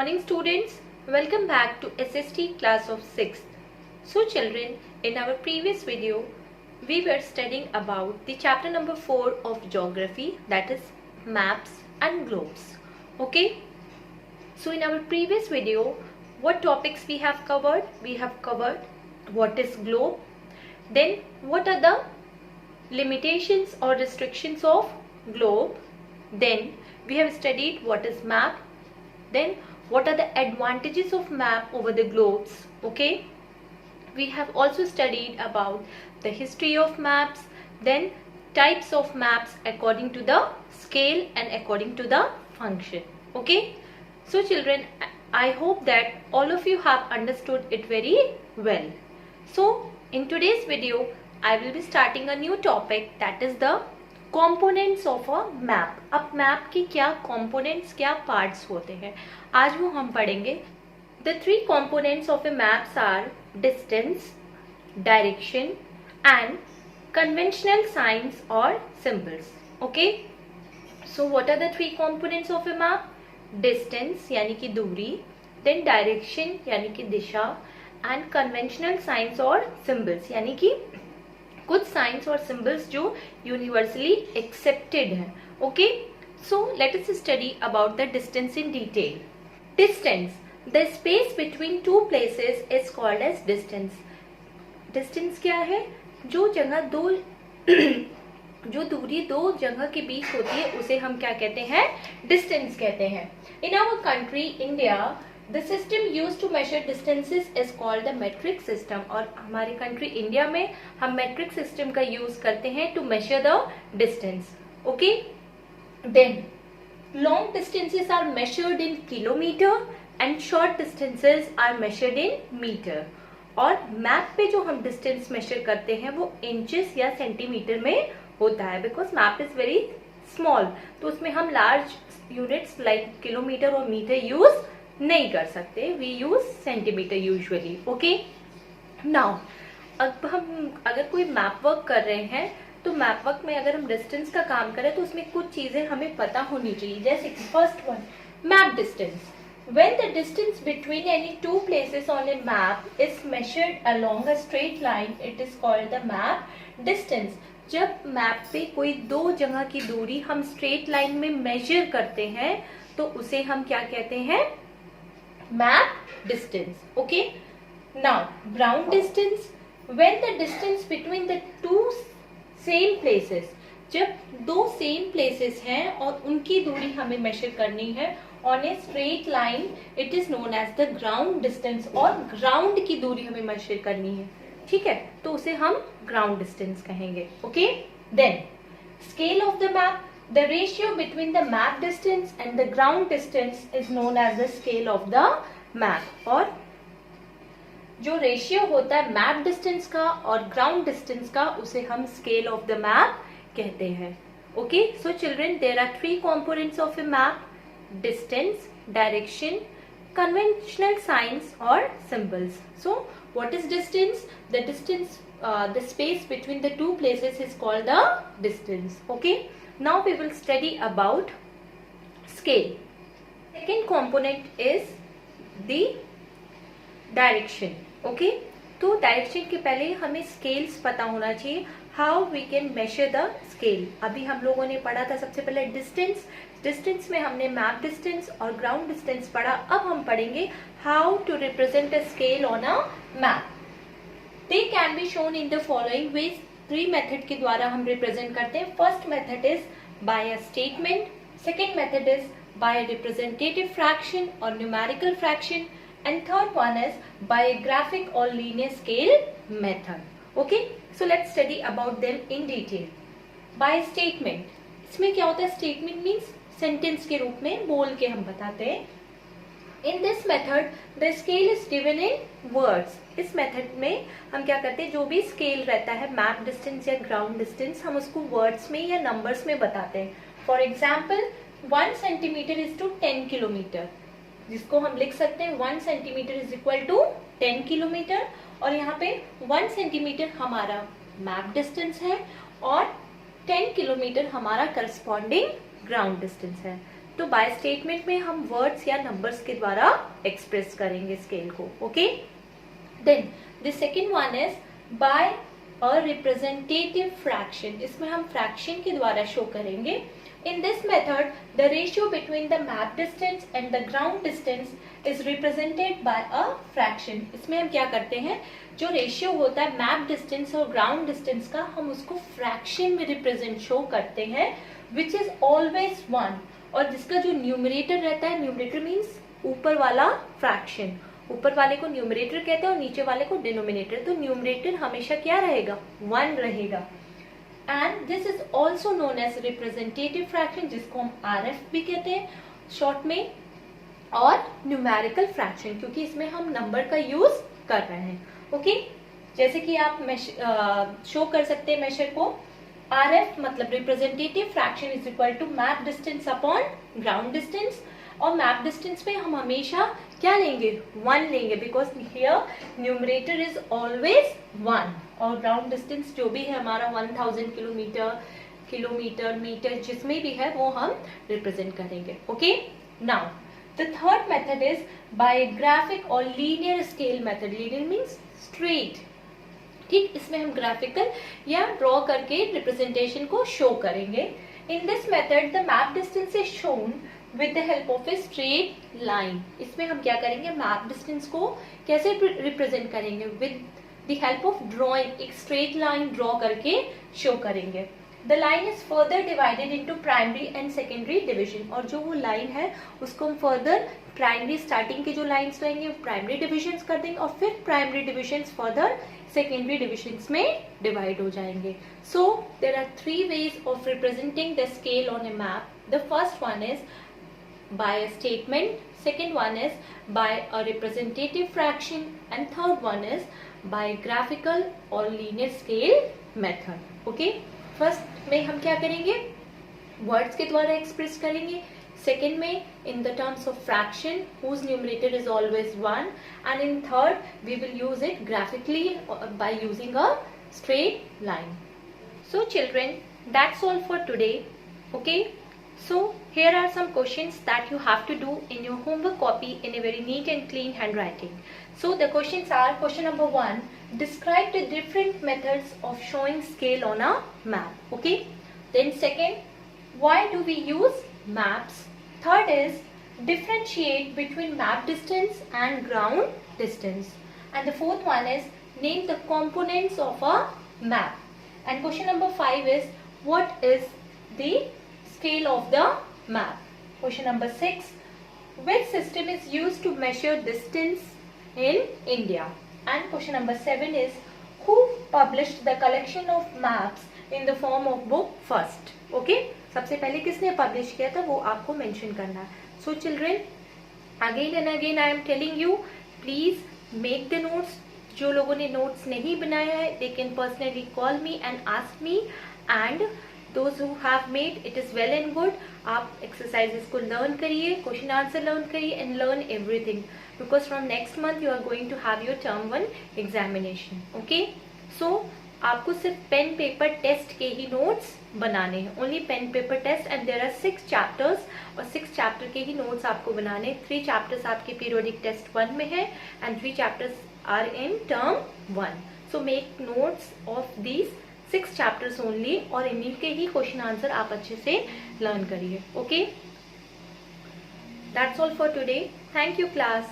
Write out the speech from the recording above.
morning students, welcome back to SST class of 6th. So children, in our previous video, we were studying about the chapter number 4 of geography, that is maps and globes. Okay, so in our previous video, what topics we have covered? We have covered what is globe, then what are the limitations or restrictions of globe, then we have studied what is map, then what are the advantages of map over the globes. Okay, we have also studied about the history of maps, then types of maps according to the scale and according to the function. Okay, so children, I hope that all of you have understood it very well. So in today's video I will be starting a new topic, that is the components of a map. अब map की क्या components, क्या parts होते हैं, आज वो हम पढ़ेंगे. The three components of a maps are distance, direction and conventional signs or symbols. Okay, so what are the three components of a map? Distance यानी कि दूरी, then direction यानी कि दिशा, and conventional signs और symbols यानी कि कुछ science और सिंबल्स जो यूनिवर्सली एक्सेप्टेड हैं. Okay, so let us study about the distance in detail. Distance, the space between two places is called as distance. Distance क्या है? जो दूरी दो जगह के बीच होती है उसे हम क्या कहते हैं? डिस्टेंस कहते हैं. In our country India, The system used to measure distances is called the metric system. और हमारी कंट्री इंडिया में हम metric system का यूज करते हैं to measure the distance. Okay? Then long distances are measured in kilometer and short distances are measured in meter. और map पे जो हम डिस्टेंस मेजर करते हैं वो इंचेस या सेंटीमीटर में होता है, because map is very small, तो उसमें हम लार्ज यूनिट्स लाइक किलोमीटर और मीटर यूज नहीं कर सकते. We use centimetre usually. Okay, now अब हम अगर कोई मैप वर्क कर रहे हैं तो मैप वर्क में अगर हम डिस्टेंस का काम करें तो उसमें कुछ चीजें हमें पता होनी चाहिए. जैसे कि first one, map distance. When the distance between any two places on a map is measured along a straight line, it is called the map distance. जब मैप पे कोई दो जगह की दूरी हम स्ट्रेट लाइन में मेजर करते हैं तो उसे हम क्या कहते हैं? Map distance. Okay, now ground distance, when the distance between the two same places, जब दो सेम प्लेसेस हैं और उनकी दूरी हमें मेजर करनी है on a straight line, it is known as the ground distance. और ग्राउंड की दूरी हमें मेजर करनी है, ठीक है, तो उसे हम ग्राउंड डिस्टेंस कहेंगे. Okay, then scale of the map. The ratio between the map distance and the ground distance is known as the scale of the map. और जो रेशियो होता है मैप डिस्टेंस का और ग्राउंड डिस्टेंस का उसे हम स्केल ऑफ द मैप कहते हैं. Okay, so children, there are three components of a map: distance, direction, conventional science और symbols. So what is distance? The distance, the space between the two places is called the distance. Okay, now we will study about scale. Second component is the direction. Okay, तो direction के पहले हमें scales पता होना चाहिए. How we can measure the scale. अभी हम लोगों ने पढ़ा था सबसे पहले डिस्टेंस. डिस्टेंस में हमने मैप डिस्टेंस और ग्राउंड डिस्टेंस पढ़ा. अब हम पढ़ेंगे how to represent a scale on a map. They can be shown in the following ways. 3 method के द्वारा हम रिप्रेजेंट करते हैं. First method is by a statement, second method is by representative fraction और numerical fraction, and third one is by graphic और linear scale method. Okay, so let's study about them in detail. By statement, इसमें क्या होता है? Statement means sentence के रूप में बोल के हम बताते हैं. In this method, the scale is given in words. इस मेथड में हम क्या करते हैं? जो भी स्केल रहता है, मैप डिस्टेंस या ग्राउंड डिस्टेंस, हम उसको वर्ड्स में या नंबर्स में बताते हैं. For example, 1 centimetre is to 10 kilometre, जिसको हम लिख सकते हैं 1 centimetre is equal to 10 kilometre. और यहाँ पे 1 सेंटीमीटर हमारा मैप डिस्टेंस है और 10 किलोमीटर हमारा करस्पॉन्डिंग ग्राउंड डिस्टेंस है. तो बाय स्टेटमेंट में हम वर्ड्स या नंबर्स के द्वारा एक्सप्रेस करेंगे स्केल को. Okay, then the second one is by a representative fraction. इसमें हम फ्रैक्शन के द्वारा शो करेंगे. In this method, the ratio between the map distance and the ground distance is represented by a fraction. इसमें हम क्या करते हैं, जो रेशियो होता है मैप डिस्टेंस और ग्राउंड डिस्टेंस का, हम उसको फ्रैक्शन में रिप्रेजेंट शो करते हैं, which is always 1. और जिसका जो न्यूमरेटर रहता है, न्यूमरेटर मीन्स ऊपर वाला फ्रैक्शन, ऊपर वाले को न्यूमरेटर कहते हैं और नीचे वाले को डिनोमिनेटर. तो न्यूमरेटर हमेशा क्या रहेगा, 1 रहेगा. And this is also known as representative fraction, जिसको हम RF भी कहते हैं शॉर्ट में, और न्यूमेरिकल फ्रैक्शन, क्योंकि इसमें हम नंबर का यूज कर रहे हैं. ओके, जैसे कि आप शो कर सकते हैं मेशर को. RF मतलब representative fraction is equal to map distance upon ground distance. और मैप डिस्टेंस पे हम हमेशा क्या लेंगे, 1 लेंगे, because here numerator is always 1 और ग्राउंड डिस्टेंस जो भी है हमारा 1000 किलोमीटर, मीटर, जिसमें भी है वो हम रिप्रेजेंट करेंगे. Okay, now the third method is by graphic और linear scale method. Linear means straight. ठीक, इसमें हम ग्राफिकल या ड्रॉ करके रिप्रेजेंटेशन को शो करेंगे. In this method the map distance is shown with the help of a straight line. इसमें हम क्या करेंगे, मैप डिस्टेंस को कैसे रिप्रेजेंट करेंगे, with the help of drawing. एक straight line ड्रॉ करके शो करेंगे. The line is further divided into primary and secondary division. और जो वो लाइन है उसको हम फर्दर प्राइमरी स्टार्टिंग के जो लाइन्स रहेंगे प्राइमरी डिविजन्स कर देंगे और फिर primary divisions further secondary divisions में डिवाइड हो जाएंगे. So there are 3 ways of representing the scale on a map. The first one is by a statement, second one is by a representative fraction, and third one is by graphical or linear scale method. Okay, first में हम क्या करेंगे, words के द्वारा express करेंगे. second में in the terms of fraction whose numerator is always 1, and in third we will use it graphically by using a straight line. So children, that's all for today. Okay, so here are some questions that you have to do in your homework copy in a very neat and clean handwriting. So the questions are, question number 1, describe the different methods of showing scale on a map. Okay, then second, why do we use maps? Third is differentiate between map distance and ground distance. And the fourth one is name the components of a map. And question number 5 is what is the scale of the map. Question number 6, which system is used to measure distance in India? And question number 7 is who published the collection of maps in the form of book first? Okay, सबसे पहले किसने publish किया था वो आपको mention करना है. So children, again and again I am telling you, please make the notes. जो लोगों ने नोट्स नहीं बनाया है they can personally call me and ask me, and those who have made, it is well and good. आप exercises को learn करिए, question answer learn करिए and learn everything, because from next month you are going to have your term 1 examination. Okay, so आपको सिर्फ pen paper test के ही notes बनाने हैं, only pen paper test, and there are 6 chapters और 6 chapter के ही notes आपको बनाने. 3 chapters आपके पीरियोडिक टेस्ट 1 में है and 3 chapters are in term 1. So make notes of these 6 chapters only और इन्हीं के ही क्वेश्चन आंसर आप अच्छे से लर्न करिए. Okay, that's all for today. Thank you class.